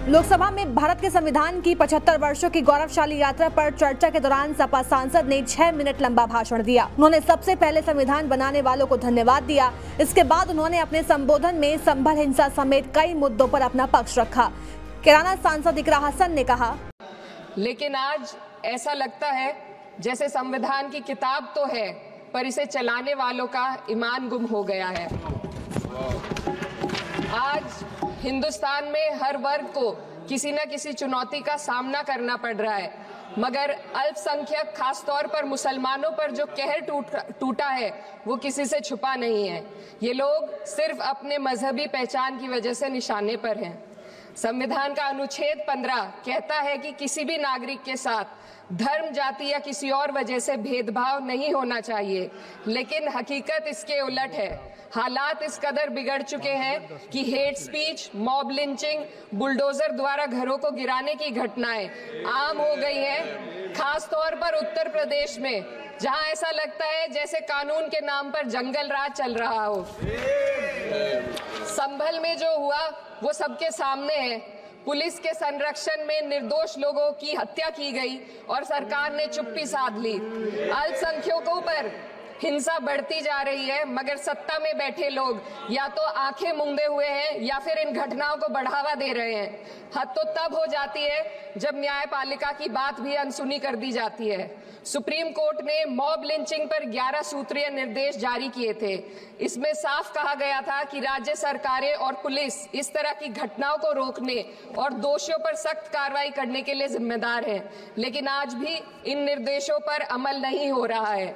लोकसभा में भारत के संविधान की 75 वर्षों की गौरवशाली यात्रा पर चर्चा के दौरान सपा सांसद ने 6 मिनट लंबा भाषण दिया। उन्होंने सबसे पहले संविधान बनाने वालों को धन्यवाद दिया। इसके बाद उन्होंने अपने संबोधन में संभल हिंसा समेत कई मुद्दों पर अपना पक्ष रखा। कैराना सांसद इकरा हसन ने कहा, लेकिन आज ऐसा लगता है जैसे संविधान की किताब तो है, पर इसे चलाने वालों का ईमान गुम हो गया है। आज हिंदुस्तान में हर वर्ग को किसी न किसी चुनौती का सामना करना पड़ रहा है, मगर अल्पसंख्यक खासतौर पर मुसलमानों पर जो कहर टूटा है वो किसी से छुपा नहीं है। ये लोग सिर्फ अपने मजहबी पहचान की वजह से निशाने पर हैं। संविधान का अनुच्छेद 15 कहता है कि किसी भी नागरिक के साथ धर्म, जाति या किसी और वजह से भेदभाव नहीं होना चाहिए, लेकिन हकीकत इसके उलट है। हालात इस कदर बिगड़ चुके हैं कि hate speech, mob lynching, bulldozer द्वारा घरों को गिराने की घटनाएं आम हो गई हैं, खास तौर पर उत्तर प्रदेश में, जहां ऐसा लगता है जैसे कानून के नाम पर जंगल राज चल रहा हो। संभल में जो हुआ वो सबके सामने है। पुलिस के संरक्षण में निर्दोष लोगों की हत्या की गई और सरकार ने चुप्पी साध ली। अल्पसंख्यकों पर हिंसा बढ़ती जा रही है, मगर सत्ता में बैठे लोग या तो आंखें मूंदे हुए हैं या फिर इन घटनाओं को बढ़ावा दे रहे हैं। हद तो तब हो जाती है जब न्यायपालिका की बात भी अनसुनी कर दी जाती है। सुप्रीम कोर्ट ने मॉब लिंचिंग पर 11 सूत्रीय निर्देश जारी किए थे। इसमें साफ कहा गया था कि राज्य सरकारें और पुलिस इस तरह की घटनाओं को रोकने और दोषियों पर सख्त कार्रवाई करने के लिए जिम्मेदार है, लेकिन आज भी इन निर्देशों पर अमल नहीं हो रहा है।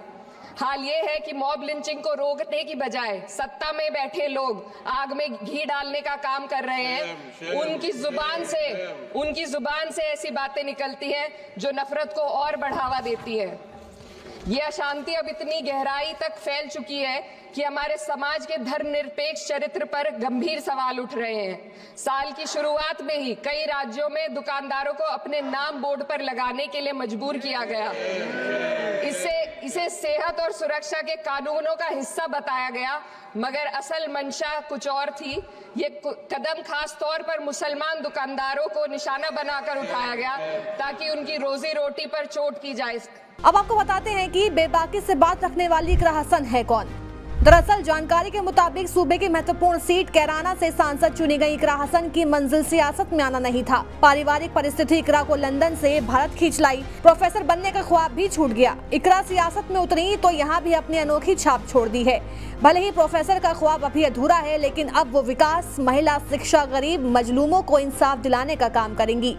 हाल ये है कि मॉब लिंचिंग को रोकने की बजाय सत्ता में बैठे लोग आग में घी डालने का काम कर रहे हैं। उनकी जुबान से ऐसी बातें निकलती हैं जो नफरत को और बढ़ावा देती है। ये अशांति अब इतनी गहराई तक फैल चुकी है कि हमारे समाज के धर्मनिरपेक्ष चरित्र पर गंभीर सवाल उठ रहे हैं। साल की शुरुआत में ही कई राज्यों में दुकानदारों को अपने नाम बोर्ड पर लगाने के लिए मजबूर किया गया। इसे सेहत और सुरक्षा के कानूनों का हिस्सा बताया गया, मगर असल मंशा कुछ और थी। ये कदम खास तौर पर मुसलमान दुकानदारों को निशाना बनाकर उठाया गया ताकि उनकी रोजी रोटी पर चोट की जाए। अब आपको बताते हैं कि बेबाकी से बात रखने वाली इकरा हसन है कौन। दरअसल जानकारी के मुताबिक सूबे की महत्वपूर्ण सीट कैराना से सांसद चुनी गई इकरा हसन की मंजिल सियासत में आना नहीं था। पारिवारिक परिस्थिति इकरा को लंदन से भारत खींच लाई। प्रोफेसर बनने का ख्वाब भी छूट गया। इकरा सियासत में उतरी तो यहाँ भी अपनी अनोखी छाप छोड़ दी है। भले ही प्रोफेसर का ख्वाब अभी अधूरा है, लेकिन अब वो विकास, महिला शिक्षा, गरीब मजलूमों को इंसाफ दिलाने का काम करेंगी।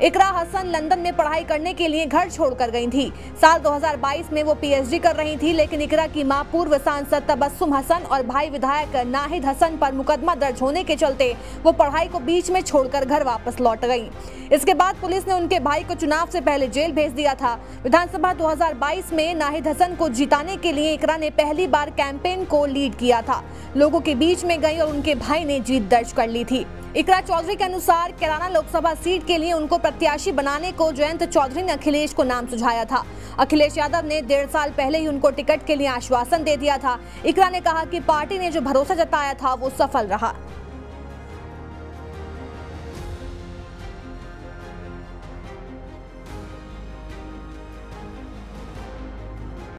इकरा हसन लंदन में पढ़ाई करने के लिए घर छोड़कर गई थी। साल 2022 में वो पीएचडी कर रही थी, लेकिन इकरा की मां पूर्व सांसद तबस्सुम हसन और भाई विधायक नाहिद हसन पर मुकदमा दर्ज होने के चलते वो पढ़ाई को बीच में छोड़कर घर वापस लौट गई। इसके बाद पुलिस ने उनके भाई को चुनाव से पहले जेल भेज दिया था। विधानसभा 2022 में नाहिद हसन को जिताने के लिए इकरा ने पहली बार कैंपेन को लीड किया था। लोगों के बीच में गई और उनके भाई ने जीत दर्ज कर ली थी। इकरा चौधरी के अनुसार कैराना लोकसभा सीट के लिए उनको प्रत्याशी बनाने को जयंत चौधरी ने अखिलेश को नाम सुझाया था। अखिलेश यादव ने 1.5 साल पहले ही उनको टिकट के लिए आश्वासन दे दिया था। इकरा ने कहा कि पार्टी ने जो भरोसा जताया था वो सफल रहा।